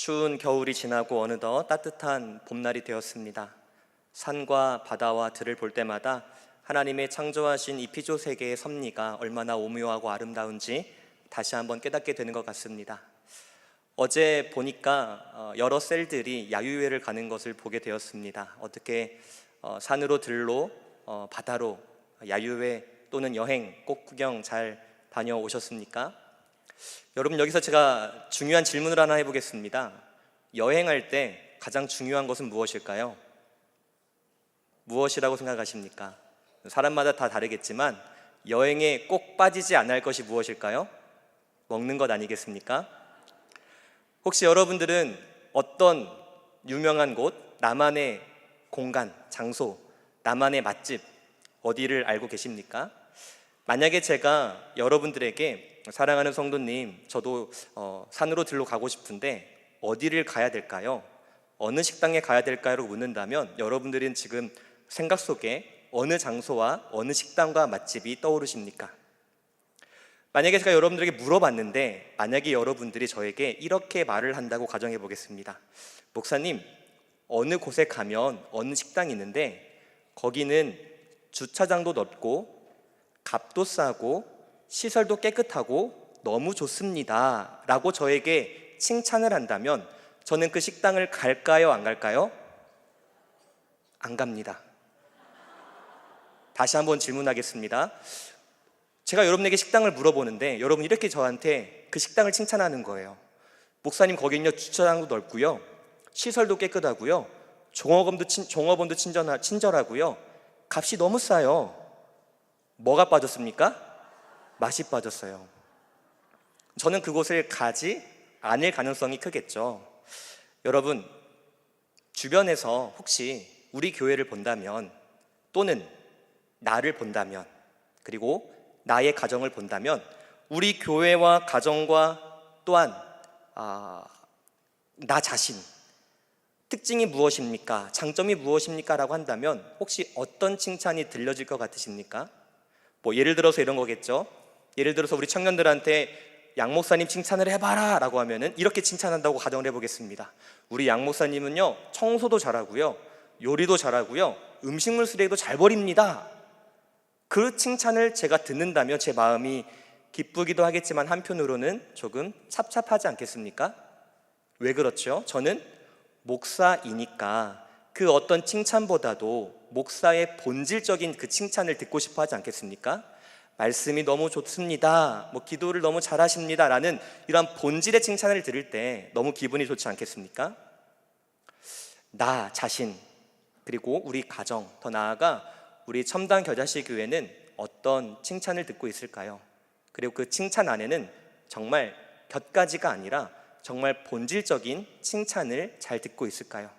추운 겨울이 지나고 어느덧 따뜻한 봄날이 되었습니다. 산과 바다와 들을 볼 때마다 하나님의 창조하신 이 피조 세계의 섭리가 얼마나 오묘하고 아름다운지 다시 한번 깨닫게 되는 것 같습니다. 어제 보니까 여러 셀들이 야유회를 가는 것을 보게 되었습니다. 어떻게 산으로 들로 바다로 야유회 또는 여행 꼭 구경 잘 다녀오셨습니까? 여러분, 여기서 제가 중요한 질문을 하나 해보겠습니다. 여행할 때 가장 중요한 것은 무엇일까요? 무엇이라고 생각하십니까? 사람마다 다 다르겠지만 여행에 꼭 빠지지 않을 것이 무엇일까요? 먹는 것 아니겠습니까? 혹시 여러분들은 어떤 유명한 곳, 나만의 공간, 장소, 나만의 맛집 어디를 알고 계십니까? 만약에 제가 여러분들에게 사랑하는 성도님, 저도 산으로 들러 가고 싶은데 어디를 가야 될까요? 어느 식당에 가야 될까요? 라고 묻는다면 여러분들은 지금 생각 속에 어느 장소와 어느 식당과 맛집이 떠오르십니까? 만약에 제가 여러분들에게 물어봤는데 만약에 여러분들이 저에게 이렇게 말을 한다고 가정해 보겠습니다. 목사님, 어느 곳에 가면 어느 식당이 있는데 거기는 주차장도 넓고 값도 싸고 시설도 깨끗하고 너무 좋습니다 라고 저에게 칭찬을 한다면 저는 그 식당을 갈까요? 안 갈까요? 안 갑니다. 다시 한번 질문하겠습니다. 제가 여러분에게 식당을 물어보는데 여러분 이렇게 저한테 그 식당을 칭찬하는 거예요. 목사님, 거기는요 주차장도 넓고요, 시설도 깨끗하고요, 종업원도 친절하고요, 값이 너무 싸요. 뭐가 빠졌습니까? 맛이 빠졌어요. 저는 그곳을 가지 않을 가능성이 크겠죠. 여러분, 주변에서 혹시 우리 교회를 본다면 또는 나를 본다면 그리고 나의 가정을 본다면 우리 교회와 가정과 또한 나 자신 특징이 무엇입니까? 장점이 무엇입니까? 라고 한다면 혹시 어떤 칭찬이 들려질 것 같으십니까? 예를 들어서 이런 거겠죠. 예를 들어서 우리 청년들한테 양 목사님 칭찬을 해봐라 라고 하면은 이렇게 칭찬한다고 가정을 해보겠습니다. 우리 양 목사님은요 청소도 잘하고요, 요리도 잘하고요, 음식물 쓰레기도 잘 버립니다. 그 칭찬을 제가 듣는다면 제 마음이 기쁘기도 하겠지만 한편으로는 조금 찹찹하지 않겠습니까? 왜 그렇죠? 저는 목사이니까 그 어떤 칭찬보다도 목사의 본질적인 그 칭찬을 듣고 싶어 하지 않겠습니까? 말씀이 너무 좋습니다, 기도를 너무 잘하십니다 라는 이런 본질의 칭찬을 들을 때 너무 기분이 좋지 않겠습니까? 나 자신 그리고 우리 가정, 더 나아가 우리 첨단 겨자씨 교회는 어떤 칭찬을 듣고 있을까요? 그리고 그 칭찬 안에는 정말 곁가지가 아니라 정말 본질적인 칭찬을 잘 듣고 있을까요?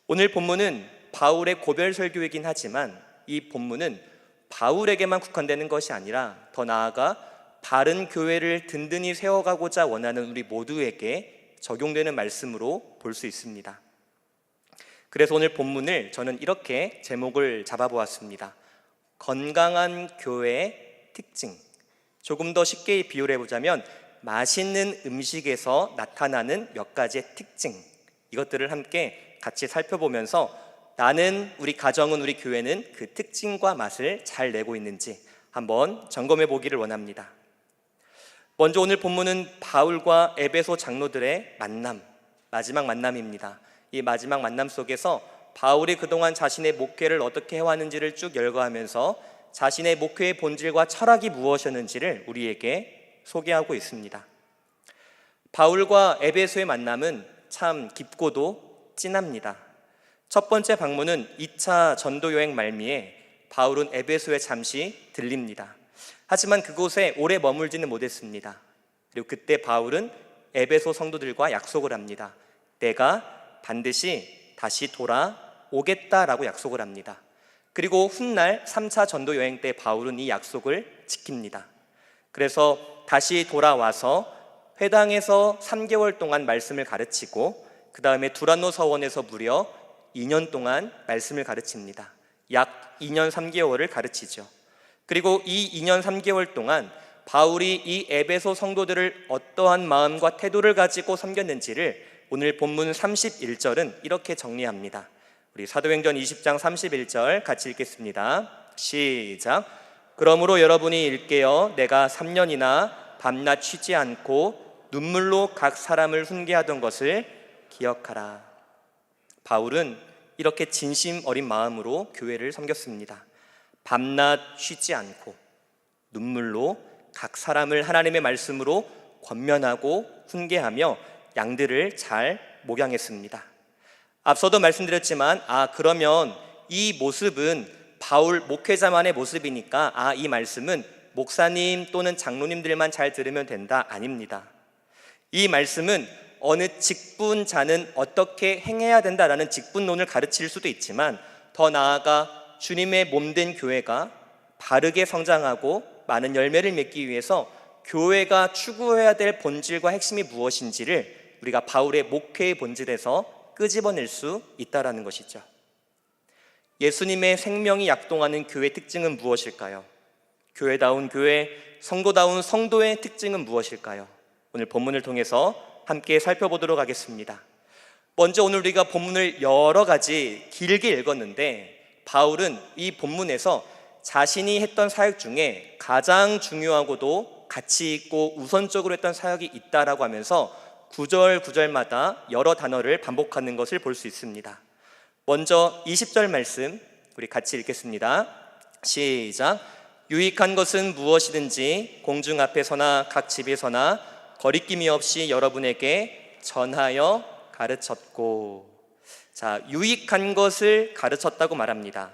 오늘 본문은 바울의 고별 설교이긴 하지만 이 본문은 바울에게만 국한되는 것이 아니라 더 나아가 바른 교회를 든든히 세워가고자 원하는 우리 모두에게 적용되는 말씀으로 볼 수 있습니다. 그래서 오늘 본문을 저는 이렇게 제목을 잡아보았습니다. 건강한 교회의 특징. 조금 더 쉽게 비유를 해보자면 맛있는 음식에서 나타나는 몇 가지의 특징, 이것들을 함께 같이 살펴보면서 나는, 우리 가정은, 우리 교회는 그 특징과 맛을 잘 내고 있는지 한번 점검해 보기를 원합니다. 먼저 오늘 본문은 바울과 에베소 장로들의 만남, 마지막 만남입니다. 이 마지막 만남 속에서 바울이 그동안 자신의 목회를 어떻게 해왔는지를 쭉 열거하면서 자신의 목회의 본질과 철학이 무엇이었는지를 우리에게 소개하고 있습니다. 바울과 에베소의 만남은 참 깊고도 진합니다. 첫 번째 방문은 2차 전도여행 말미에 바울은 에베소에 잠시 들립니다. 하지만 그곳에 오래 머물지는 못했습니다. 그리고 그때 바울은 에베소 성도들과 약속을 합니다. 내가 반드시 다시 돌아오겠다라고 약속을 합니다. 그리고 훗날 3차 전도여행 때 바울은 이 약속을 지킵니다. 그래서 다시 돌아와서 회당에서 3개월 동안 말씀을 가르치고 그 다음에 두란노 서원에서 무려 2년 동안 말씀을 가르칩니다. 약 2년 3개월을 가르치죠. 그리고 이 2년 3개월 동안 바울이 이 에베소 성도들을 어떠한 마음과 태도를 가지고 섬겼는지를 오늘 본문 31절은 이렇게 정리합니다. 우리 사도행전 20장 31절 같이 읽겠습니다. 시작. 그러므로 여러분이 읽게요. 내가 3년이나 밤낮 쉬지 않고 눈물로 각 사람을 훈계하던 것을 기억하라. 바울은 이렇게 진심 어린 마음으로 교회를 섬겼습니다. 밤낮 쉬지 않고 눈물로 각 사람을 하나님의 말씀으로 권면하고 훈계하며 양들을 잘 목양했습니다. 앞서도 말씀드렸지만 그러면 이 모습은 바울 목회자만의 모습이니까 이 말씀은 목사님 또는 장로님들만 잘 들으면 된다. 아닙니다. 이 말씀은 어느 직분자는 어떻게 행해야 된다라는 직분론을 가르칠 수도 있지만 더 나아가 주님의 몸된 교회가 바르게 성장하고 많은 열매를 맺기 위해서 교회가 추구해야 될 본질과 핵심이 무엇인지를 우리가 바울의 목회의 본질에서 끄집어낼 수 있다는 것이죠. 예수님의 생명이 약동하는 교회의 특징은 무엇일까요? 교회다운 교회, 성도다운 성도의 특징은 무엇일까요? 오늘 본문을 통해서 함께 살펴보도록 하겠습니다. 먼저 오늘 우리가 본문을 여러 가지 길게 읽었는데 바울은 이 본문에서 자신이 했던 사역 중에 가장 중요하고도 가치 있고 우선적으로 했던 사역이 있다라고 하면서 구절 구절마다 여러 단어를 반복하는 것을 볼 수 있습니다. 먼저 20절 말씀 우리 같이 읽겠습니다. 시작. 유익한 것은 무엇이든지 공중 앞에서나 각 집에서나 거리낌이 없이 여러분에게 전하여 가르쳤고. 자, 유익한 것을 가르쳤다고 말합니다.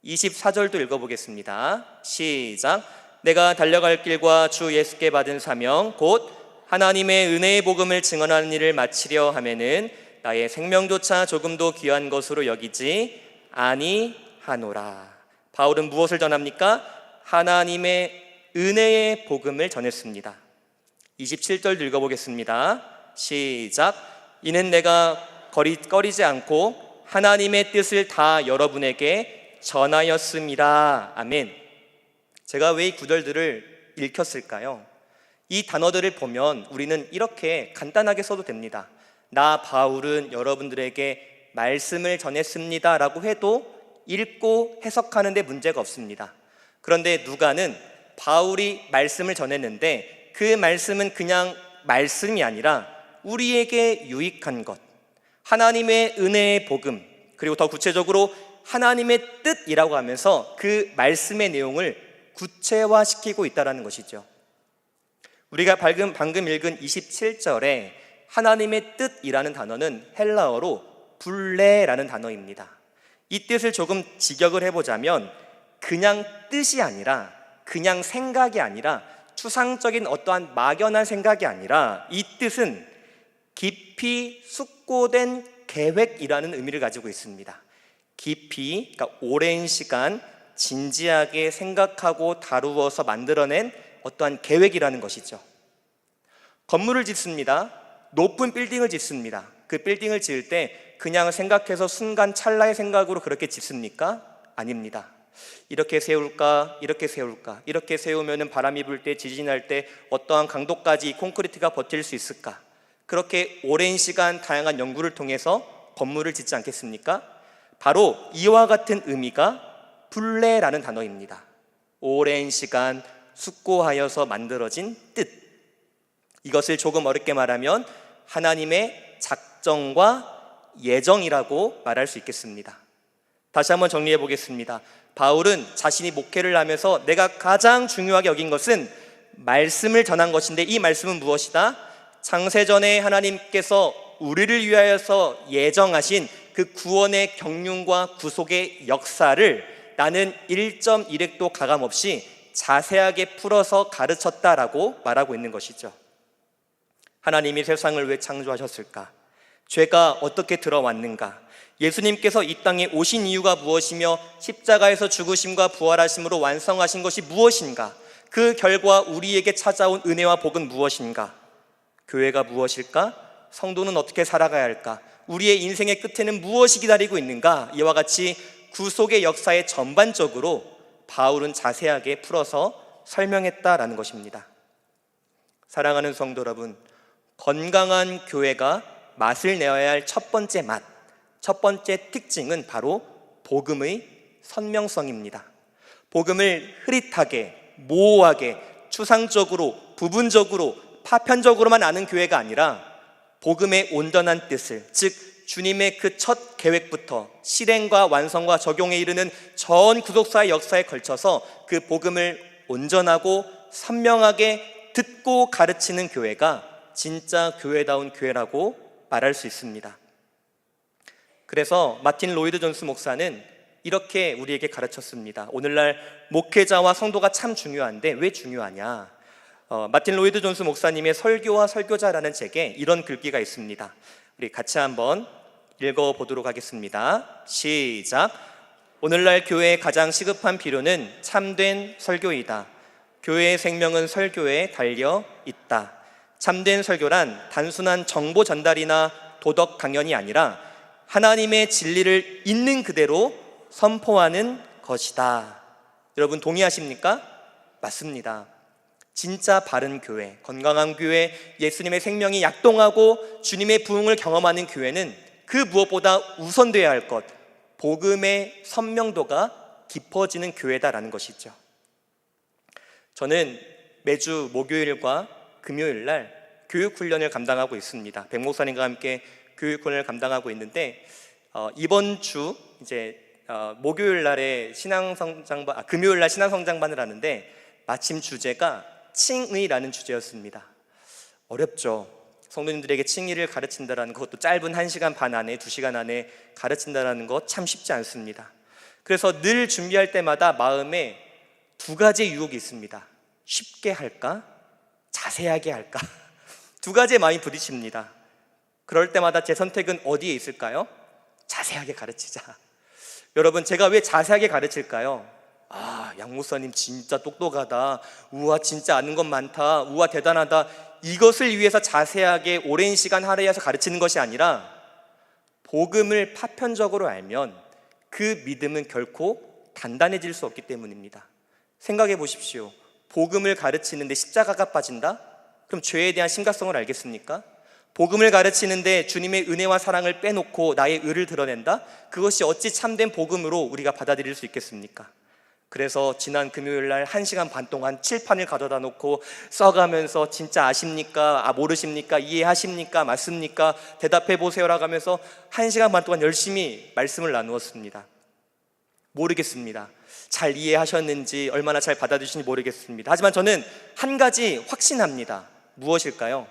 24절도 읽어보겠습니다. 시작. 내가 달려갈 길과 주 예수께 받은 사명 곧 하나님의 은혜의 복음을 증언하는 일을 마치려 하면은 나의 생명조차 조금도 귀한 것으로 여기지 아니하노라. 바울은 무엇을 전합니까? 하나님의 은혜의 복음을 전했습니다. 27절 읽어보겠습니다. 시작. 이는 내가 꺼리지 않고 하나님의 뜻을 다 여러분에게 전하였습니다. 아멘. 제가 왜 이 구절들을 읽혔을까요? 이 단어들을 보면 우리는 이렇게 간단하게 써도 됩니다. 나 바울은 여러분들에게 말씀을 전했습니다 라고 해도 읽고 해석하는 데 문제가 없습니다. 그런데 누가는 바울이 말씀을 전했는데 그 말씀은 그냥 말씀이 아니라 우리에게 유익한 것, 하나님의 은혜의 복음, 그리고 더 구체적으로 하나님의 뜻이라고 하면서 그 말씀의 내용을 구체화시키고 있다는 것이죠. 우리가 방금 읽은 27절에 하나님의 뜻이라는 단어는 헬라어로 불레라는 단어입니다. 이 뜻을 조금 직역을 해보자면 그냥 뜻이 아니라, 그냥 생각이 아니라, 추상적인 어떠한 막연한 생각이 아니라 이 뜻은 깊이 숙고된 계획이라는 의미를 가지고 있습니다. 깊이, 그러니까 오랜 시간 진지하게 생각하고 다루어서 만들어낸 어떠한 계획이라는 것이죠. 건물을 짓습니다. 높은 빌딩을 짓습니다. 그 빌딩을 지을 때 그냥 생각해서 순간 찰나의 생각으로 그렇게 짓습니까? 아닙니다. 이렇게 세울까? 이렇게 세울까? 이렇게 세우면 바람이 불 때, 지진이 날 때 어떠한 강도까지 이 콘크리트가 버틸 수 있을까? 그렇게 오랜 시간 다양한 연구를 통해서 건물을 짓지 않겠습니까? 바로 이와 같은 의미가 불레라는 단어입니다. 오랜 시간 숙고하여서 만들어진 뜻. 이것을 조금 어렵게 말하면 하나님의 작정과 예정이라고 말할 수 있겠습니다. 다시 한번 정리해 보겠습니다. 바울은 자신이 목회를 하면서 내가 가장 중요하게 여긴 것은 말씀을 전한 것인데 이 말씀은 무엇이다? 창세전에 하나님께서 우리를 위하여서 예정하신 그 구원의 경륜과 구속의 역사를 나는 1.1획도 가감없이 자세하게 풀어서 가르쳤다라고 말하고 있는 것이죠. 하나님이 세상을 왜 창조하셨을까? 죄가 어떻게 들어왔는가? 예수님께서 이 땅에 오신 이유가 무엇이며 십자가에서 죽으심과 부활하심으로 완성하신 것이 무엇인가? 그 결과 우리에게 찾아온 은혜와 복은 무엇인가? 교회가 무엇일까? 성도는 어떻게 살아가야 할까? 우리의 인생의 끝에는 무엇이 기다리고 있는가? 이와 같이 구속의 역사에 전반적으로 바울은 자세하게 풀어서 설명했다라는 것입니다. 사랑하는 성도 여러분, 건강한 교회가 맛을 내어야 할 첫 번째 맛, 첫 번째 특징은 바로 복음의 선명성입니다. 복음을 흐릿하게, 모호하게, 추상적으로, 부분적으로, 파편적으로만 아는 교회가 아니라 복음의 온전한 뜻을, 즉 주님의 그 첫 계획부터 실행과 완성과 적용에 이르는 전 구속사의 역사에 걸쳐서 그 복음을 온전하고 선명하게 듣고 가르치는 교회가 진짜 교회다운 교회라고 말할 수 있습니다. 그래서 마틴 로이드 존스 목사는 이렇게 우리에게 가르쳤습니다. 오늘날 목회자와 성도가 참 중요한데 왜 중요하냐? 마틴 로이드 존스 목사님의 설교와 설교자라는 책에 이런 글귀가 있습니다. 우리 같이 한번 읽어보도록 하겠습니다. 시작. 오늘날 교회의 가장 시급한 필요는 참된 설교이다. 교회의 생명은 설교에 달려 있다. 참된 설교란 단순한 정보 전달이나 도덕 강연이 아니라 하나님의 진리를 있는 그대로 선포하는 것이다. 여러분 동의하십니까? 맞습니다. 진짜 바른 교회, 건강한 교회, 예수님의 생명이 약동하고 주님의 부흥을 경험하는 교회는 그 무엇보다 우선돼야 할 것, 복음의 선명도가 깊어지는 교회다라는 것이죠. 저는 매주 목요일과 금요일 날 교육훈련을 감당하고 있습니다. 백 목사님과 함께 교육훈련을 감당하고 있는데 이번 주 이제 목요일 날에 금요일 날 신앙성장반을 하는데 마침 주제가 칭의라는 주제였습니다. 어렵죠. 성도님들에게 칭의를 가르친다라는 것도 짧은 1시간 반 안에 2시간 안에 가르친다라는 것 참 쉽지 않습니다. 그래서 늘 준비할 때마다 마음에 두 가지 유혹이 있습니다. 쉽게 할까? 자세하게 할까? 두 가지의 마음이 부딪힙니다. 그럴 때마다 제 선택은 어디에 있을까요? 자세하게 가르치자. 여러분 제가 왜 자세하게 가르칠까요? 양 목사님 진짜 똑똑하다. 우와 진짜 아는 것 많다. 우와 대단하다. 이것을 위해서 자세하게 오랜 시간 할애해서 가르치는 것이 아니라 복음을 파편적으로 알면 그 믿음은 결코 단단해질 수 없기 때문입니다. 생각해 보십시오. 복음을 가르치는데 십자가가 빠진다? 그럼 죄에 대한 심각성을 알겠습니까? 복음을 가르치는데 주님의 은혜와 사랑을 빼놓고 나의 의를 드러낸다? 그것이 어찌 참된 복음으로 우리가 받아들일 수 있겠습니까? 그래서 지난 금요일 날 1시간 반 동안 칠판을 가져다 놓고 써가면서 진짜 아십니까? 모르십니까? 이해하십니까? 맞습니까? 대답해 보세요라고 하면서 1시간 반 동안 열심히 말씀을 나누었습니다. 모르겠습니다. 잘 이해하셨는지 얼마나 잘 받아주시는지 모르겠습니다. 하지만 저는 한 가지 확신합니다. 무엇일까요?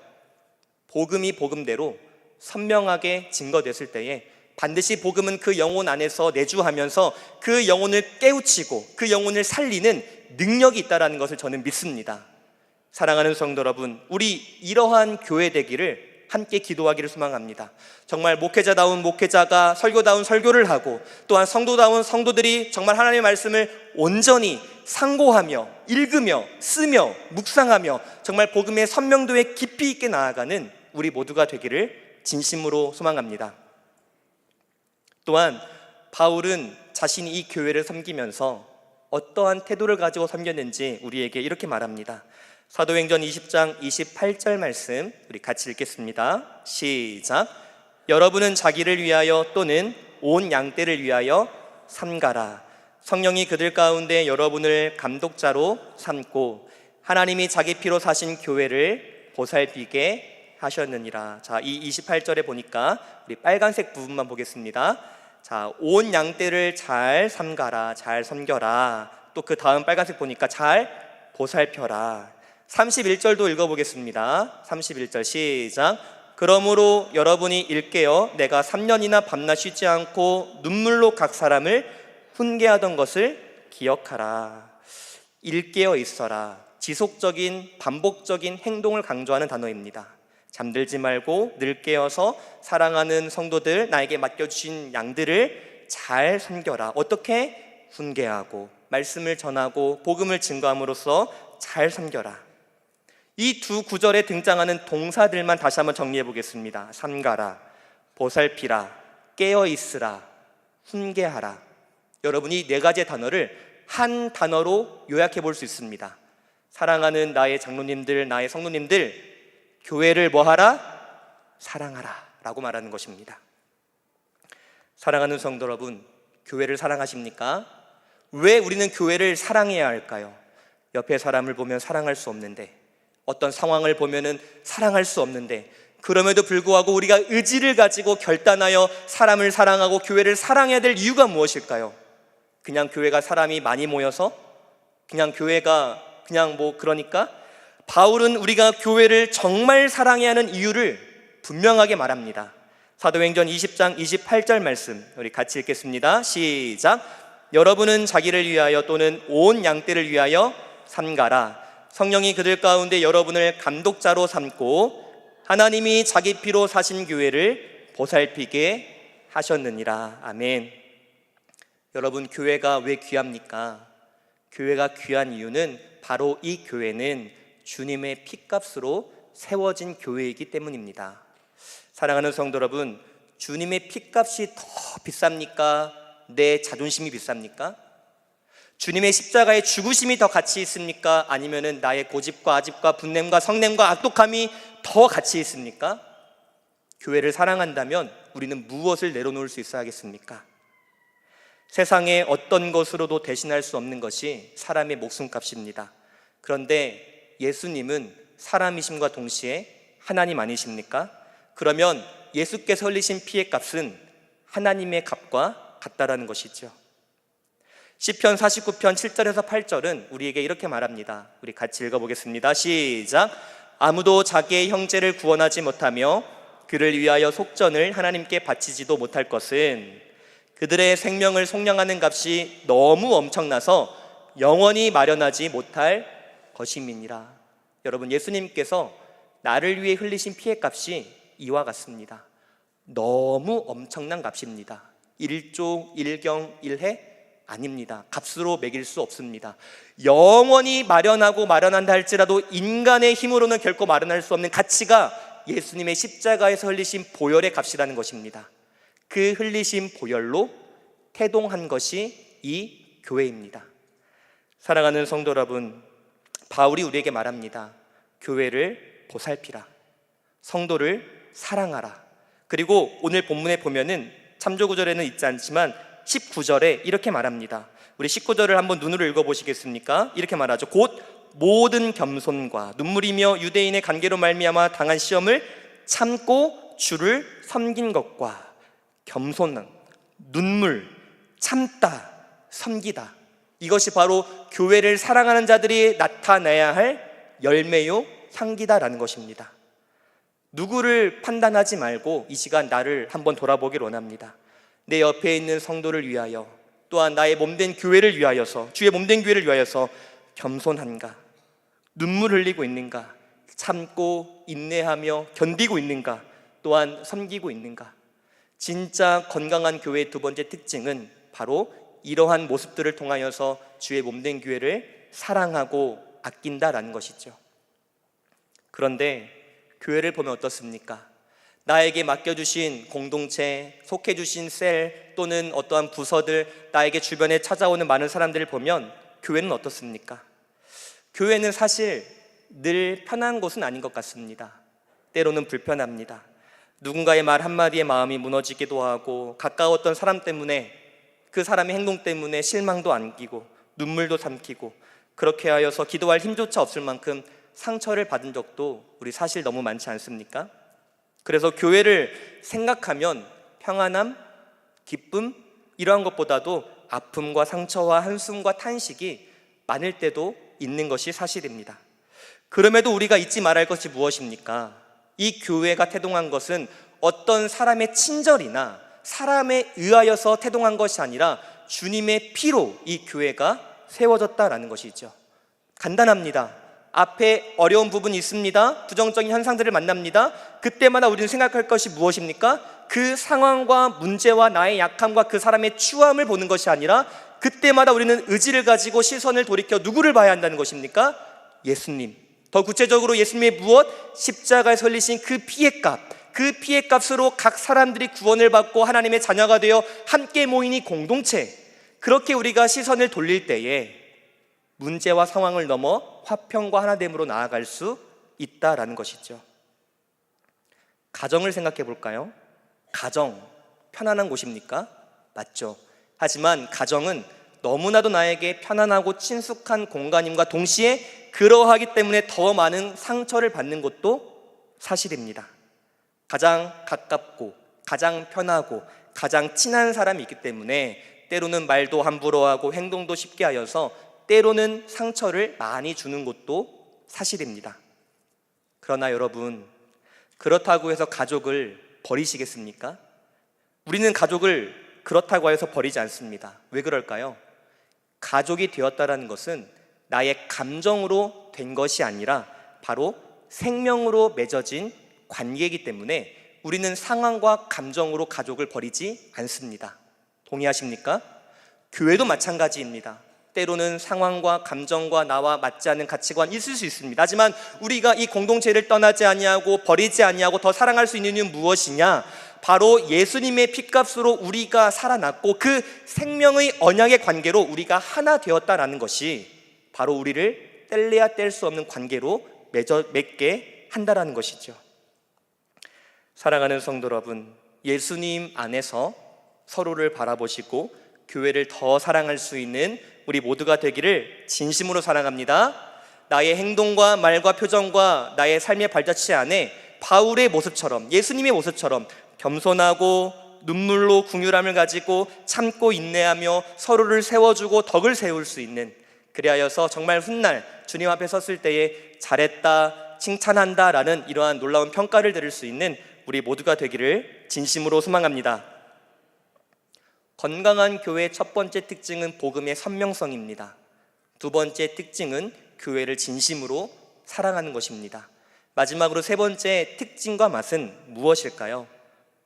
복음이 복음대로 선명하게 증거됐을 때에 반드시 복음은 그 영혼 안에서 내주하면서 그 영혼을 깨우치고 그 영혼을 살리는 능력이 있다는 것을 저는 믿습니다. 사랑하는 성도 여러분, 우리 이러한 교회 되기를 함께 기도하기를 소망합니다. 정말 목회자다운 목회자가 설교다운 설교를 하고 또한 성도다운 성도들이 정말 하나님의 말씀을 온전히 상고하며 읽으며 쓰며 묵상하며 정말 복음의 선명도에 깊이 있게 나아가는 우리 모두가 되기를 진심으로 소망합니다. 또한 바울은 자신이 이 교회를 섬기면서 어떠한 태도를 가지고 섬겼는지 우리에게 이렇게 말합니다. 사도행전 20장 28절 말씀 우리 같이 읽겠습니다. 시작. 여러분은 자기를 위하여 또는 온 양떼를 위하여 삼가라. 성령이 그들 가운데 여러분을 감독자로 삼고 하나님이 자기 피로 사신 교회를 보살피게 하셨느니라. 자, 이 28절에 보니까 우리 빨간색 부분만 보겠습니다. 자, 온 양떼를 잘 삼가라, 잘 섬겨라. 또 그 다음 빨간색 보니까 잘 보살펴라. 31절도 읽어보겠습니다. 31절 시작. 그러므로 여러분이 일깨어 내가 3년이나 밤낮 쉬지 않고 눈물로 각 사람을 훈계하던 것을 기억하라. 일깨어 있어라. 지속적인 반복적인 행동을 강조하는 단어입니다. 잠들지 말고 늘 깨어서 사랑하는 성도들, 나에게 맡겨주신 양들을 잘 섬겨라. 어떻게? 훈계하고 말씀을 전하고 복음을 증거함으로써 잘 섬겨라. 이 두 구절에 등장하는 동사들만 다시 한번 정리해 보겠습니다. 삼가라, 보살피라, 깨어있으라, 훈계하라. 여러분이 네 가지의 단어를 한 단어로 요약해 볼 수 있습니다. 사랑하는 나의 장로님들, 나의 성도님들, 교회를 뭐하라? 사랑하라. 라고 말하는 것입니다. 사랑하는 성도 여러분, 교회를 사랑하십니까? 왜 우리는 교회를 사랑해야 할까요? 옆에 사람을 보면 사랑할 수 없는데, 어떤 상황을 보면은 사랑할 수 없는데, 그럼에도 불구하고 우리가 의지를 가지고 결단하여 사람을 사랑하고 교회를 사랑해야 될 이유가 무엇일까요? 그냥 교회가 사람이 많이 모여서? 그냥 교회가 그러니까? 바울은 우리가 교회를 정말 사랑해야 하는 이유를 분명하게 말합니다. 사도행전 20장 28절 말씀 우리 같이 읽겠습니다. 시작. 여러분은 자기를 위하여 또는 온 양떼를 위하여 삼가라. 성령이 그들 가운데 여러분을 감독자로 삼고 하나님이 자기 피로 사신 교회를 보살피게 하셨느니라. 아멘. 여러분, 교회가 왜 귀합니까? 교회가 귀한 이유는 바로 이 교회는 주님의 피값으로 세워진 교회이기 때문입니다. 사랑하는 성도 여러분, 주님의 피값이 더 비쌉니까? 내 자존심이 비쌉니까? 주님의 십자가의 죽으심이 더 가치 있습니까? 아니면은 나의 고집과 아집과 분냄과 성냄과 악독함이 더 가치 있습니까? 교회를 사랑한다면 우리는 무엇을 내려놓을 수 있어야겠습니까? 세상의 어떤 것으로도 대신할 수 없는 것이 사람의 목숨값입니다. 그런데 예수님은 사람이심과 동시에 하나님 아니십니까? 그러면 예수께서 흘리신 피의 값은 하나님의 값과 같다라는 것이죠. 시편 49편 7절에서 8절은 우리에게 이렇게 말합니다. 우리 같이 읽어보겠습니다. 시작. 아무도 자기의 형제를 구원하지 못하며 그를 위하여 속전을 하나님께 바치지도 못할 것은 그들의 생명을 속량하는 값이 너무 엄청나서 영원히 마련하지 못할 것임이니라. 여러분, 예수님께서 나를 위해 흘리신 피의 값이 이와 같습니다. 너무 엄청난 값입니다. 1조 1경 1해 아닙니다. 값으로 매길 수 없습니다. 영원히 마련하고 마련한다 할지라도 인간의 힘으로는 결코 마련할 수 없는 가치가 예수님의 십자가에서 흘리신 보혈의 값이라는 것입니다. 그 흘리신 보혈로 태동한 것이 이 교회입니다. 사랑하는 성도 여러분, 바울이 우리에게 말합니다. 교회를 보살피라. 성도를 사랑하라. 그리고 오늘 본문에 보면은 참조구절에는 있지 않지만 19절에 이렇게 말합니다. 우리 19절을 한번 눈으로 읽어보시겠습니까? 이렇게 말하죠. 곧 모든 겸손과 눈물이며 유대인의 관계로 말미암아 당한 시험을 참고 주를 섬긴 것과 겸손한 눈물, 참다, 섬기다, 이것이 바로 교회를 사랑하는 자들이 나타내야 할 열매요 향기다라는 것입니다. 누구를 판단하지 말고 이 시간 나를 한번 돌아보길 원합니다. 내 옆에 있는 성도를 위하여, 또한 나의 몸된 교회를 위하여서, 주의 몸된 교회를 위하여서 겸손한가? 눈물 흘리고 있는가? 참고 인내하며 견디고 있는가? 또한 섬기고 있는가? 진짜 건강한 교회의 두 번째 특징은 바로 이러한 모습들을 통하여서 주의 몸된 교회를 사랑하고 아낀다라는 것이죠. 그런데 교회를 보면 어떻습니까? 나에게 맡겨주신 공동체, 속해주신 셀 또는 어떠한 부서들, 나에게 주변에 찾아오는 많은 사람들을 보면 교회는 어떻습니까? 교회는 사실 늘 편한 곳은 아닌 것 같습니다. 때로는 불편합니다. 누군가의 말 한마디에 마음이 무너지기도 하고, 가까웠던 사람 때문에, 그 사람의 행동 때문에 실망도 안기고 눈물도 삼키고, 그렇게 하여서 기도할 힘조차 없을 만큼 상처를 받은 적도 우리 사실 너무 많지 않습니까? 그래서 교회를 생각하면 평안함, 기쁨, 이러한 것보다도 아픔과 상처와 한숨과 탄식이 많을 때도 있는 것이 사실입니다. 그럼에도 우리가 잊지 말아야 할 것이 무엇입니까? 이 교회가 태동한 것은 어떤 사람의 친절이나 사람에 의하여서 태동한 것이 아니라 주님의 피로 이 교회가 세워졌다라는 것이죠. 간단합니다. 앞에 어려운 부분이 있습니다. 부정적인 현상들을 만납니다. 그때마다 우리는 생각할 것이 무엇입니까? 그 상황과 문제와 나의 약함과 그 사람의 추함을 보는 것이 아니라 그때마다 우리는 의지를 가지고 시선을 돌이켜 누구를 봐야 한다는 것입니까? 예수님. 더 구체적으로 예수님의 무엇? 십자가에 흘리신 그 피의 값, 그 피의 값으로 각 사람들이 구원을 받고 하나님의 자녀가 되어 함께 모인 이 공동체, 그렇게 우리가 시선을 돌릴 때에 문제와 상황을 넘어 화평과 하나됨으로 나아갈 수 있다라는 것이죠. 가정을 생각해 볼까요? 가정, 편안한 곳입니까? 맞죠. 하지만 가정은 너무나도 나에게 편안하고 친숙한 공간임과 동시에 그러하기 때문에 더 많은 상처를 받는 것도 사실입니다. 가장 가깝고 가장 편하고 가장 친한 사람이 있기 때문에 때로는 말도 함부로 하고 행동도 쉽게 하여서 때로는 상처를 많이 주는 것도 사실입니다. 그러나 여러분, 그렇다고 해서 가족을 버리시겠습니까? 우리는 가족을 그렇다고 해서 버리지 않습니다. 왜 그럴까요? 가족이 되었다라는 것은 나의 감정으로 된 것이 아니라 바로 생명으로 맺어진 관계이기 때문에 우리는 상황과 감정으로 가족을 버리지 않습니다. 동의하십니까? 교회도 마찬가지입니다. 때로는 상황과 감정과 나와 맞지 않는 가치관이 있을 수 있습니다. 하지만 우리가 이 공동체를 떠나지 아니하고 버리지 아니하고 더 사랑할 수 있는 이유는 무엇이냐? 바로 예수님의 핏값으로 우리가 살아났고 그 생명의 언약의 관계로 우리가 하나 되었다라는 것이 바로 우리를 뗄래야 뗄 수 없는 관계로 맺게 한다라는 것이죠. 사랑하는 성도 여러분, 예수님 안에서 서로를 바라보시고 교회를 더 사랑할 수 있는 우리 모두가 되기를 진심으로 사랑합니다. 나의 행동과 말과 표정과 나의 삶의 발자취 안에 바울의 모습처럼, 예수님의 모습처럼 겸손하고 눈물로 긍휼함을 가지고 참고 인내하며 서로를 세워주고 덕을 세울 수 있는, 그리하여서 정말 훗날 주님 앞에 섰을 때에 잘했다, 칭찬한다 라는 이러한 놀라운 평가를 들을 수 있는 우리 모두가 되기를 진심으로 소망합니다. 건강한 교회의 첫 번째 특징은 복음의 선명성입니다. 두 번째 특징은 교회를 진심으로 사랑하는 것입니다. 마지막으로 세 번째 특징과 맛은 무엇일까요?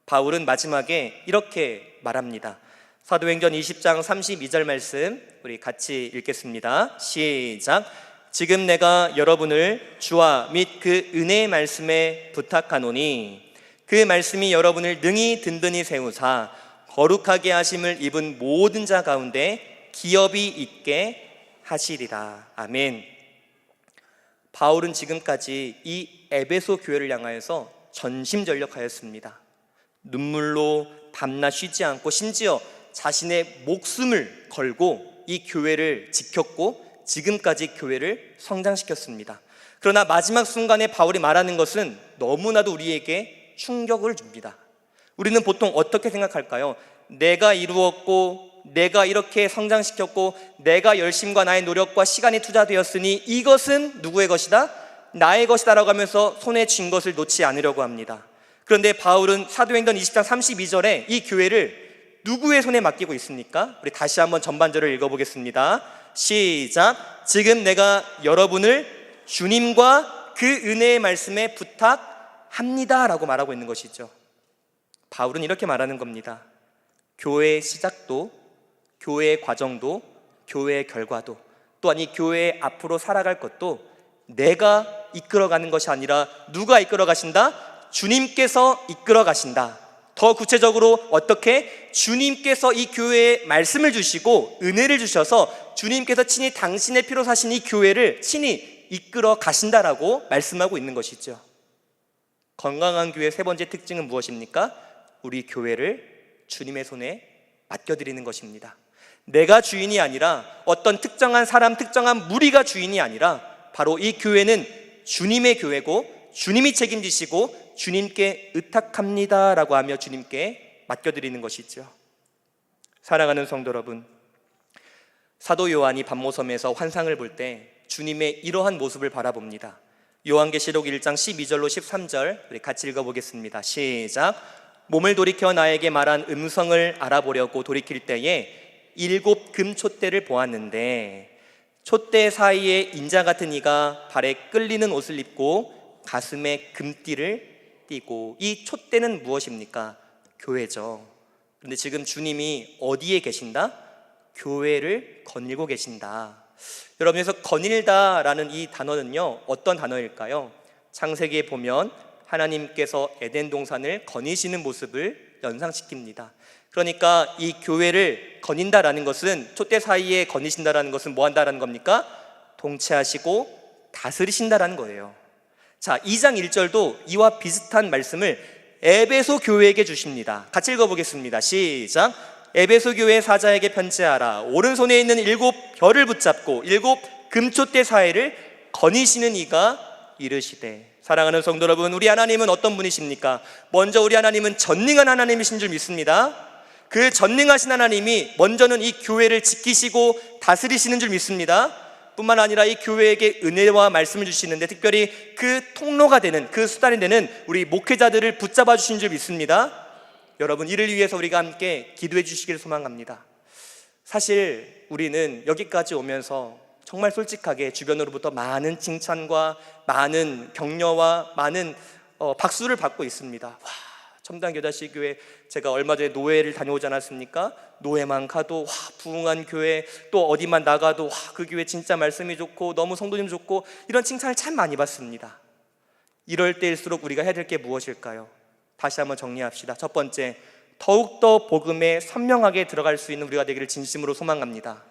바울은 마지막에 이렇게 말합니다. 사도행전 20장 32절 말씀 우리 같이 읽겠습니다. 시작. 지금 내가 여러분을 주와 및 그 은혜의 말씀에 부탁하노니 그 말씀이 여러분을 능히 든든히 세우사 거룩하게 하심을 입은 모든 자 가운데 기업이 있게 하시리라. 아멘. 바울은 지금까지 이 에베소 교회를 향하여서 전심전력하였습니다. 눈물로 밤낮 쉬지 않고 심지어 자신의 목숨을 걸고 이 교회를 지켰고 지금까지 교회를 성장시켰습니다. 그러나 마지막 순간에 바울이 말하는 것은 너무나도 우리에게 충격을 줍니다. 우리는 보통 어떻게 생각할까요? 내가 이루었고 내가 이렇게 성장시켰고 내가 열심과 나의 노력과 시간이 투자되었으니 이것은 누구의 것이다? 나의 것이다 라고 하면서 손에 쥔 것을 놓지 않으려고 합니다. 그런데 바울은 사도행전 20장 32절에 이 교회를 누구의 손에 맡기고 있습니까? 우리 다시 한번 전반절을 읽어보겠습니다. 시작. 지금 내가 여러분을 주님과 그 은혜의 말씀에 부탁합니다 라고 말하고 있는 것이죠. 바울은 이렇게 말하는 겁니다. 교회의 시작도, 교회의 과정도, 교회의 결과도, 또한 이 교회의 앞으로 살아갈 것도 내가 이끌어가는 것이 아니라 누가 이끌어 가신다? 주님께서 이끌어 가신다. 더 구체적으로 어떻게? 주님께서 이 교회에 말씀을 주시고 은혜를 주셔서 주님께서 친히 당신의 피로 사신 이 교회를 친히 이끌어 가신다라고 말씀하고 있는 것이죠. 건강한 교회의 세 번째 특징은 무엇입니까? 우리 교회를 주님의 손에 맡겨드리는 것입니다. 내가 주인이 아니라 어떤 특정한 사람, 특정한 무리가 주인이 아니라 바로 이 교회는 주님의 교회고 주님이 책임지시고 주님께 의탁합니다 라고 하며 주님께 맡겨드리는 것이죠. 사랑하는 성도 여러분, 사도 요한이 반모섬에서 환상을 볼 때 주님의 이러한 모습을 바라봅니다. 요한계시록 1장 12절로 13절 우리 같이 읽어보겠습니다. 시작. 몸을 돌이켜 나에게 말한 음성을 알아보려고 돌이킬 때에 7 금촛대를 보았는데 촛대 사이에 인자 같은 이가 발에 끌리는 옷을 입고 가슴에 금띠를 띠고, 이 촛대는 무엇입니까? 교회죠. 그런데 지금 주님이 어디에 계신다? 교회를 거닐고 계신다. 여러분, 여기서 거닐다라는 이 단어는요 어떤 단어일까요? 창세기에 보면 하나님께서 에덴 동산을 거니시는 모습을 연상시킵니다. 그러니까 이 교회를 거닌다라는 것은, 촛대 사이에 거니신다라는 것은 뭐 한다라는 겁니까? 통치하시고 다스리신다라는 거예요. 자, 2장 1절도 이와 비슷한 말씀을 에베소 교회에게 주십니다. 같이 읽어보겠습니다. 시작. 에베소 교회 사자에게 편지하라. 오른손에 있는 7별을 붙잡고 7금촛대 사이를 거니시는 이가 이르시되. 사랑하는 성도 여러분, 우리 하나님은 어떤 분이십니까? 먼저 우리 하나님은 전능한 하나님이신 줄 믿습니다. 그 전능하신 하나님이 먼저는 이 교회를 지키시고 다스리시는 줄 믿습니다. 뿐만 아니라 이 교회에게 은혜와 말씀을 주시는데 특별히 그 통로가 되는, 그 수단이 되는 우리 목회자들을 붙잡아 주신 줄 믿습니다. 여러분, 이를 위해서 우리가 함께 기도해 주시길 소망합니다. 사실 우리는 여기까지 오면서 정말 솔직하게 주변으로부터 많은 칭찬과 많은 격려와 많은 박수를 받고 있습니다. 와, 첨단교다시교회, 제가 얼마 전에 노회를 다녀오지 않았습니까? 노회만 가도 와, 부흥한 교회, 또 어디만 나가도 와, 그 교회 진짜 말씀이 좋고 너무 성도님 좋고, 이런 칭찬을 참 많이 받습니다. 이럴 때일수록 우리가 해야 될 게 무엇일까요? 다시 한번 정리합시다. 첫 번째, 더욱더 복음에 선명하게 들어갈 수 있는 우리가 되기를 진심으로 소망합니다.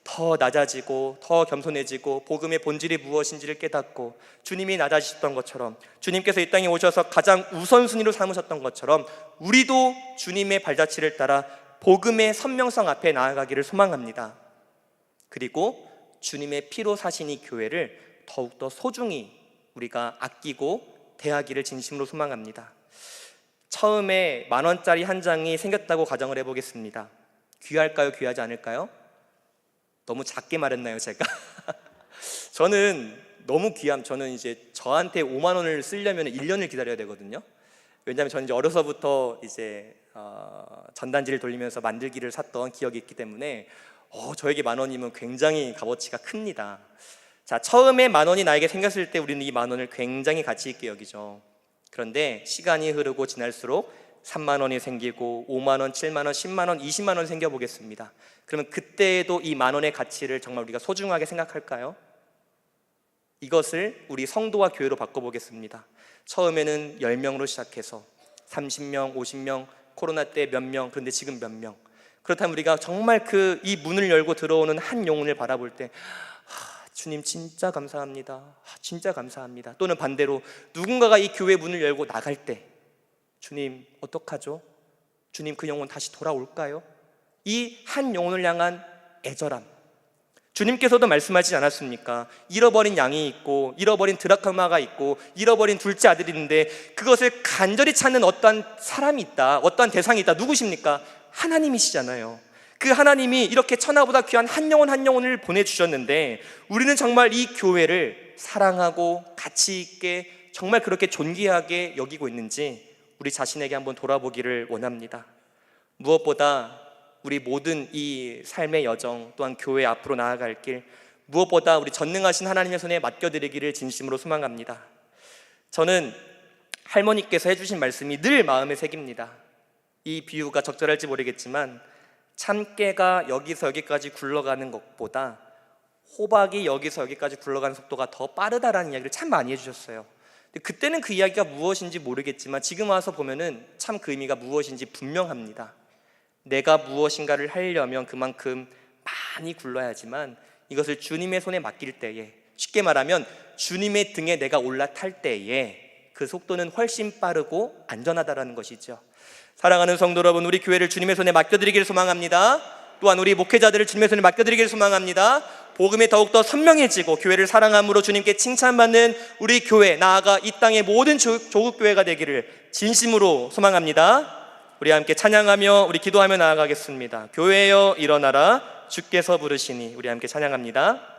더 낮아지고 더 겸손해지고 복음의 본질이 무엇인지를 깨닫고, 주님이 낮아지셨던 것처럼, 주님께서 이 땅에 오셔서 가장 우선순위로 삼으셨던 것처럼 우리도 주님의 발자취를 따라 복음의 선명성 앞에 나아가기를 소망합니다. 그리고 주님의 피로 사신 이 교회를 더욱더 소중히 우리가 아끼고 대하기를 진심으로 소망합니다. 처음에 10,000원짜리 한 장이 생겼다고 가정을 해보겠습니다. 귀할까요? 귀하지 않을까요? 너무 작게 말했나요, 제가? 저는 너무 저는 이제 저한테 5만 원을 쓰려면 1년을 기다려야 되거든요. 왜냐하면 저는 이제 어려서부터 이제 전단지를 돌리면서 만들기를 샀던 기억이 있기 때문에 저에게 10,000원이면 굉장히 값어치가 큽니다. 자, 처음에 10,000원이 나에게 생겼을 때 우리는 이 10,000원을 굉장히 가치 있게 여기죠. 그런데 시간이 흐르고 지날수록 3만 원이 생기고 5만 원, 7만 원, 10만 원, 20만 원 생겨보겠습니다. 그러면 그때에도 이 10,000원의 가치를 정말 우리가 소중하게 생각할까요? 이것을 우리 성도와 교회로 바꿔보겠습니다. 처음에는 10명으로 시작해서 30명, 50명, 코로나 때 몇 명, 그런데 지금 몇 명. 그렇다면 우리가 정말 이 문을 열고 들어오는 한 영혼을 바라볼 때 주님 진짜 감사합니다, 진짜 감사합니다. 또는 반대로 누군가가 이 교회 문을 열고 나갈 때 주님 어떡하죠? 주님 그 영혼 다시 돌아올까요? 이 한 영혼을 향한 애절함, 주님께서도 말씀하시지 않았습니까? 잃어버린 양이 있고 잃어버린 드라크마가 있고 잃어버린 둘째 아들이 있는데 그것을 간절히 찾는 어떠한 사람이 있다, 어떠한 대상이 있다. 누구십니까? 하나님이시잖아요. 그 하나님이 이렇게 천하보다 귀한 한 영혼 한 영혼을 보내주셨는데 우리는 정말 이 교회를 사랑하고 가치 있게 정말 그렇게 존귀하게 여기고 있는지 우리 자신에게 한번 돌아보기를 원합니다. 무엇보다 우리 모든 이 삶의 여정, 또한 교회 앞으로 나아갈 길, 무엇보다 우리 전능하신 하나님의 손에 맡겨드리기를 진심으로 소망합니다. 저는 할머니께서 해주신 말씀이 늘 마음에 새깁니다. 이 비유가 적절할지 모르겠지만 참깨가 여기서 여기까지 굴러가는 것보다 호박이 여기서 여기까지 굴러가는 속도가 더 빠르다라는 이야기를 참 많이 해주셨어요. 그때는 그 이야기가 무엇인지 모르겠지만 지금 와서 보면은 참 그 의미가 무엇인지 분명합니다. 내가 무엇인가를 하려면 그만큼 많이 굴러야지만 이것을 주님의 손에 맡길 때에, 쉽게 말하면 주님의 등에 내가 올라탈 때에 그 속도는 훨씬 빠르고 안전하다라는 것이죠. 사랑하는 성도 여러분, 우리 교회를 주님의 손에 맡겨드리기를 소망합니다. 또한 우리 목회자들을 주님의 손에 맡겨드리기를 소망합니다. 복음이 더욱더 선명해지고 교회를 사랑함으로 주님께 칭찬받는 우리 교회, 나아가 이 땅의 모든 조국교회가 되기를 진심으로 소망합니다. 우리 함께 찬양하며 우리 기도하며 나아가겠습니다. 교회여 일어나라, 주께서 부르시니. 우리 함께 찬양합니다.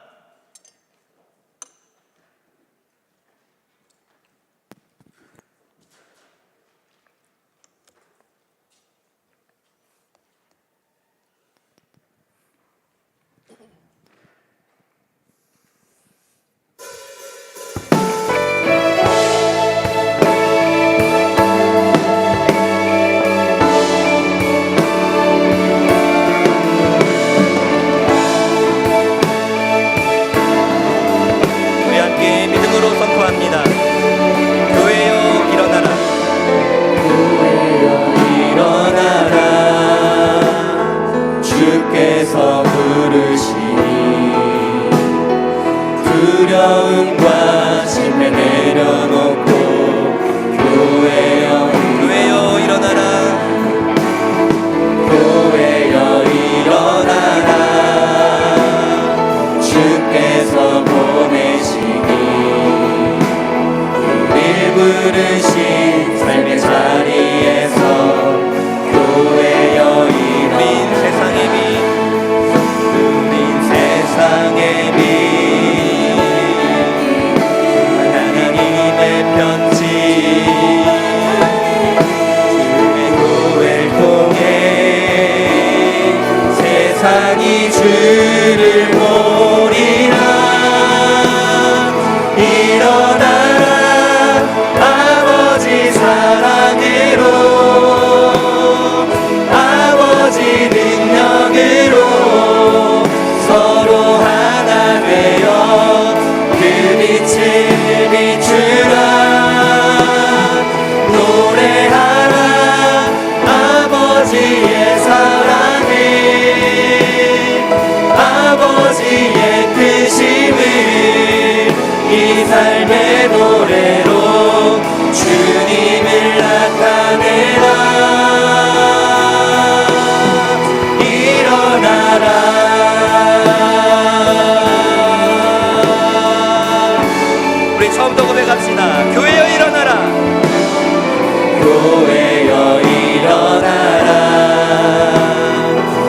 교회여 일어나라.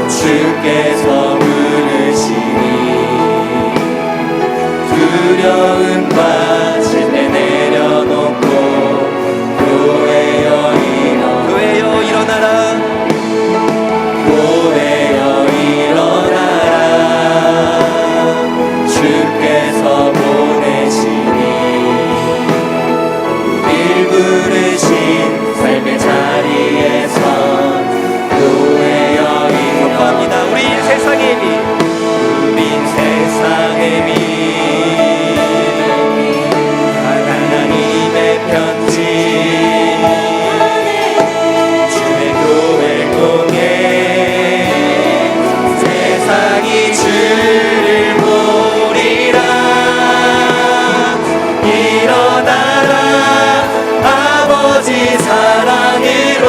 주께서 부르시니 두려움 빠질 때 내려놓고 교회여 일어나라. 교회여 일어나라. 주께서 보내시니 우릴 부르신 삶의 자리에서 교회여 일어나라. 우린 세상의 빛, 우린 세상의 빛. 하나님의 편지 주의 교회를 통해 세상이 주를 보리라. 일어나라. 아버지 사랑으로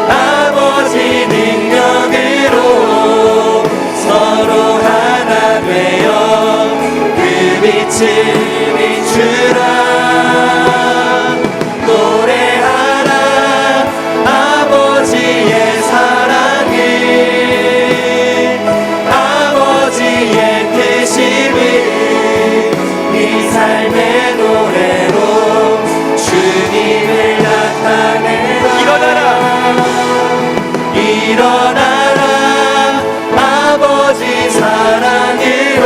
아버지 능력으로 서로 하나 되어 그 빛을 비추라. 노래하라. 아버지의 사랑을 아버지의 크심을 이 삶의 노래로 주님을 나타내라. 일어나라. 아버지 사랑으로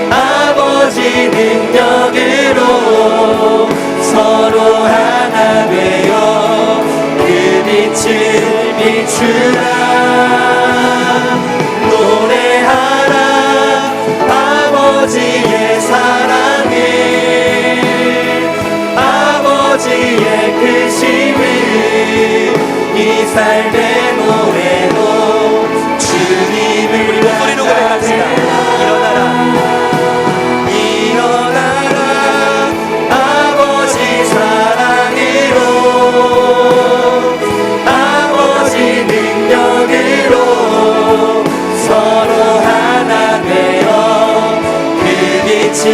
아버지 능력으로 서로 하나 되어 그 빛을 비추라. 노래하라. 아버지의 사랑을 아버지의 크심을 이 삶의 노래로 주님을 나타내라. 일어나라. 아버지 사랑으로 아버지 능력으로 서로 하나 되어 그 빛을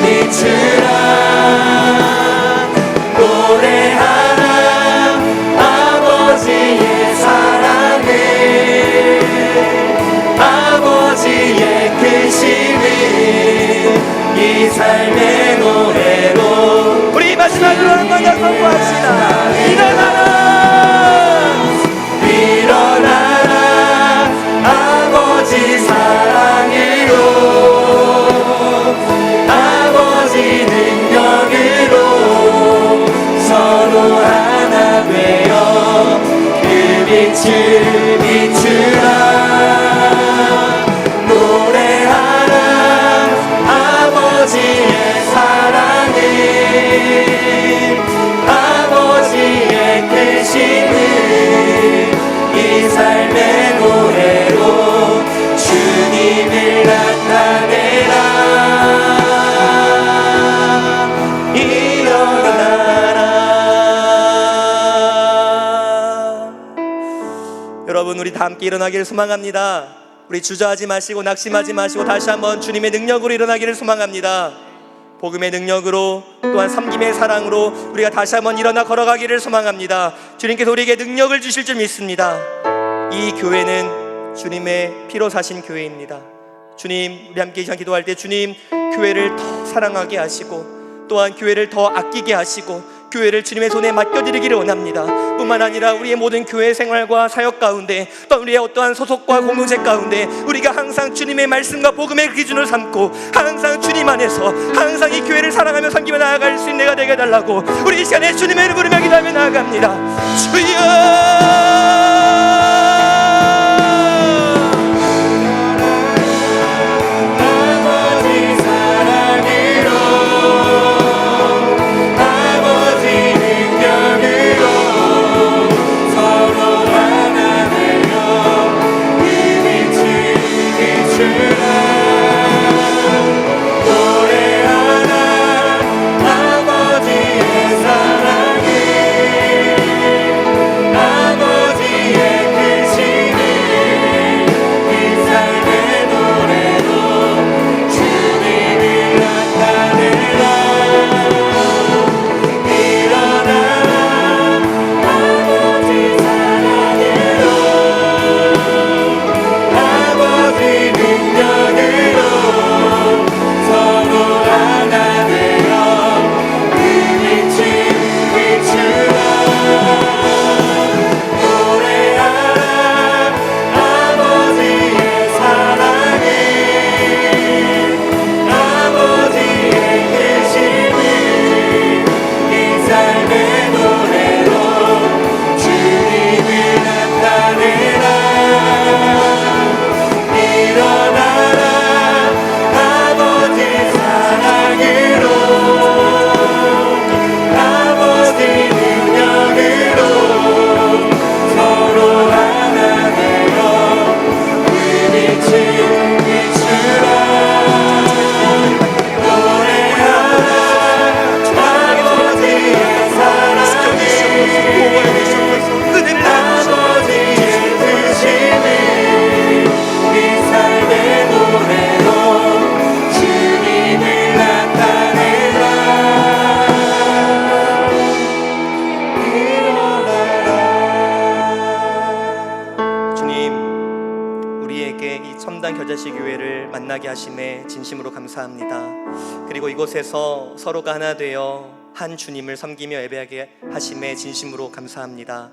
비추라. 노래하라. 아버지의 사랑을 아버지의 크심을 이 삶의 노래로 우리 마지막으로 한 번 더 선포합시다. 일어나라. 아버지 사랑으로 아버지 능력으로 서로 하나 되어 그 빛을 비추라. 노래하라. 아버지의 사랑을 아버지의 크심을 이 삶의 노래로 주님을 나타내라. 일어나라. 여러분, 우리 다 함께 일어나기를 소망합니다. 우리 주저하지 마시고 낙심하지 마시고 다시 한번 주님의 능력으로 일어나기를 소망합니다. 복음의 능력으로 또한 섬김의 사랑으로 우리가 다시 한번 일어나 걸어가기를 소망합니다. 주님께서 우리에게 능력을 주실 줄 믿습니다. 이 교회는 주님의 피로 사신 교회입니다. 주님, 우리 함께 이 시간 기도할 때 주님, 교회를 더 사랑하게 하시고 또한 교회를 더 아끼게 하시고 교회를 주님의 손에 맡겨드리기를 원합니다. 뿐만 아니라 우리의 모든 교회 생활과 사역 가운데 또 우리의 어떠한 소속과 공동체 가운데 우리가 항상 주님의 말씀과 복음의 기준을 삼고 항상 주님 안에서 항상 이 교회를 사랑하며 섬기며 나아갈 수 있는 내가 되게 해달라고 우리 이 시간에 주님의 이름을 부르며 기도하며 나아갑니다. 주여, 아버지의 겨자씨 교회를 만나게 하심에 진심으로 감사합니다. 그리고 이곳에서 서로가 하나 되어 한 주님을 섬기며 예배하게 하심에 진심으로 감사합니다.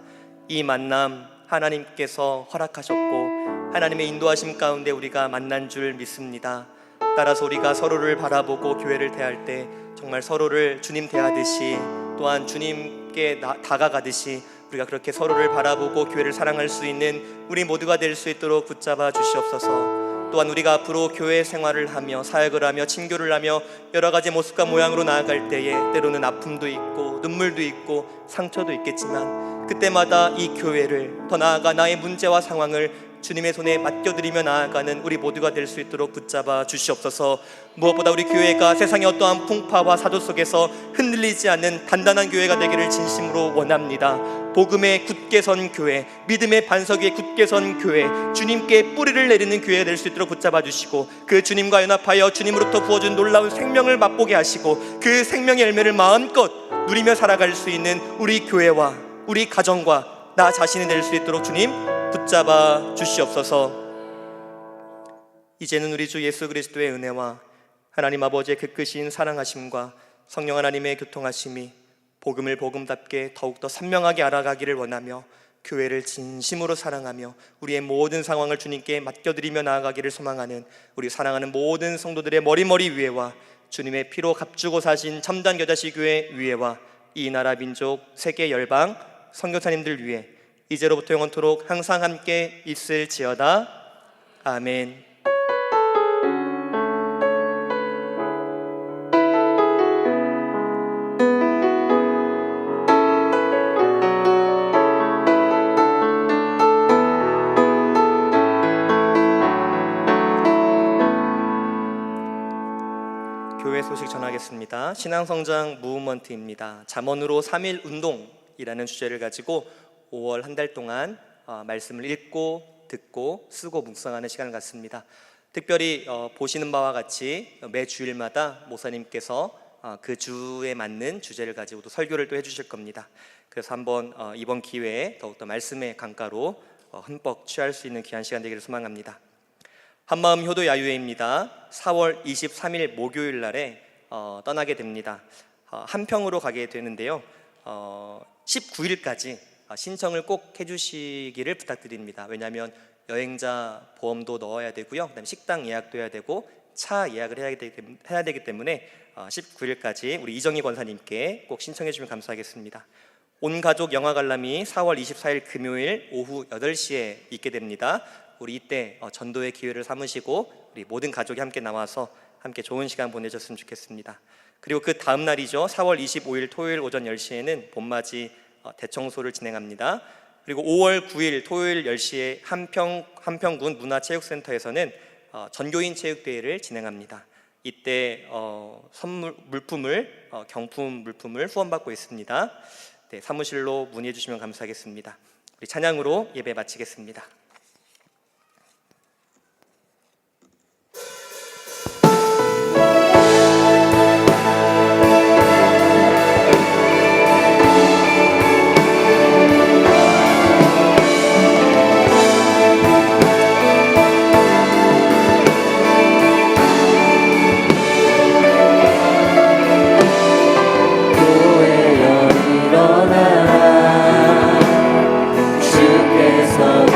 이 만남 하나님께서 허락하셨고 하나님의 인도하심 가운데 우리가 만난 줄 믿습니다. 따라서 우리가 서로를 바라보고 교회를 대할 때 정말 서로를 주님 대하듯이 또한 주님께 다가가듯이 우리가 그렇게 서로를 바라보고 교회를 사랑할 수 있는 우리 모두가 될 수 있도록 붙잡아 주시옵소서. 또한 우리가 앞으로 교회 생활을 하며 사역을 하며 친교를 하며 여러 가지 모습과 모양으로 나아갈 때에 때로는 아픔도 있고 눈물도 있고 상처도 있겠지만 그때마다 이 교회를 더 나아가 나의 문제와 상황을 주님의 손에 맡겨드리며 나아가는 우리 모두가 될 수 있도록 붙잡아 주시옵소서. 무엇보다 우리 교회가 세상의 어떠한 풍파와 사도 속에서 흔들리지 않는 단단한 교회가 되기를 진심으로 원합니다. 복음에 굳게 선 교회, 믿음의 반석 위에 굳게 선 교회, 주님께 뿌리를 내리는 교회가 될 수 있도록 붙잡아 주시고 그 주님과 연합하여 주님으로부터 부어준 놀라운 생명을 맛보게 하시고 그 생명의 열매를 마음껏 누리며 살아갈 수 있는 우리 교회와 우리 가정과 나 자신이 될 수 있도록 주님 붙잡아 주시옵소서. 이제는 우리 주 예수 그리스도의 은혜와 하나님 아버지의 그 크신 사랑하심과 성령 하나님의 교통하심이 복음을 복음답게 더욱더 선명하게 알아가기를 원하며 교회를 진심으로 사랑하며 우리의 모든 상황을 주님께 맡겨드리며 나아가기를 소망하는 우리 사랑하는 모든 성도들의 머리머리 위에와 주님의 피로 값주고 사신 첨단 겨자씨 교회 위에와 이 나라 민족 세계 열방 선교사님들 위해 이제로부터 영원토록 항상 함께 있을지어다. 아멘. 교회 소식 전하겠습니다. 신앙성장 무브먼트입니다. 잠언으로 3일 운동이라는 주제를 가지고 5월 한 달 동안 말씀을 읽고 듣고 쓰고 묵상하는 시간을 갖습니다. 특별히 보시는 바와 같이 매 주일마다 목사님께서 그 주에 맞는 주제를 가지고 또 설교를 또 해주실 겁니다. 그래서 한번 이번 기회에 더욱더 말씀의 강가로 흠뻑 취할 수 있는 귀한 시간 되기를 소망합니다. 한마음 효도 야유회입니다. 4월 23일 목요일 날에 떠나게 됩니다. 한평으로 가게 되는데요. 19일까지 신청을 꼭 해주시기를 부탁드립니다. 왜냐하면 여행자 보험도 넣어야 되고요, 그다음에 식당 예약도 해야 되고 차 예약을 해야 되기 때문에 19일까지 우리 이정희 권사님께 꼭 신청해 주시면 감사하겠습니다. 온 가족 영화 관람이 4월 24일 금요일 오후 8시에 있게 됩니다. 우리 이때 전도의 기회를 삼으시고 우리 모든 가족이 함께 나와서 함께 좋은 시간 보내셨으면 좋겠습니다. 그리고 그 다음 날이죠, 4월 25일 토요일 오전 10시에는 봄맞이 대청소를 진행합니다. 그리고 5월 9일 토요일 10시에 한평군 문화체육센터에서는 전교인 체육대회를 진행합니다. 이때 경품 물품을 후원받고 있습니다. 네, 사무실로 문의해 주시면 감사하겠습니다. 우리 찬양으로 예배 마치겠습니다. 주께서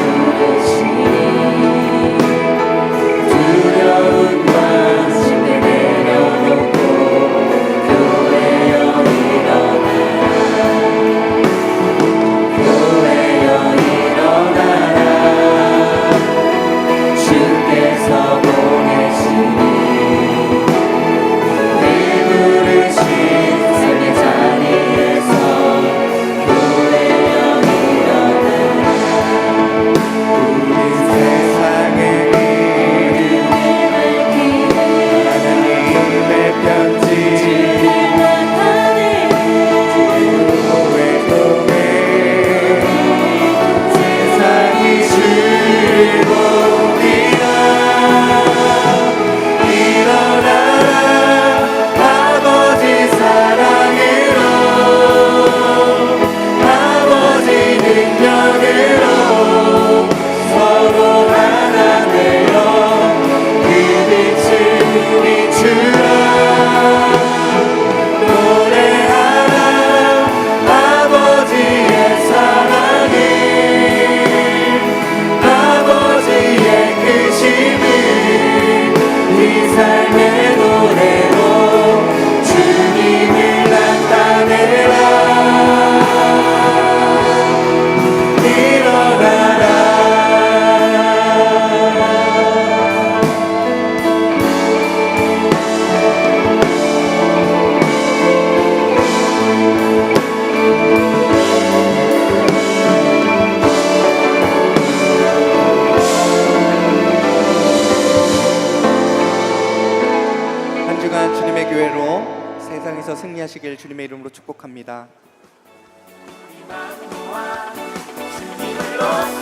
하시길 주님의 이름으로 축복합니다. 주님을 높여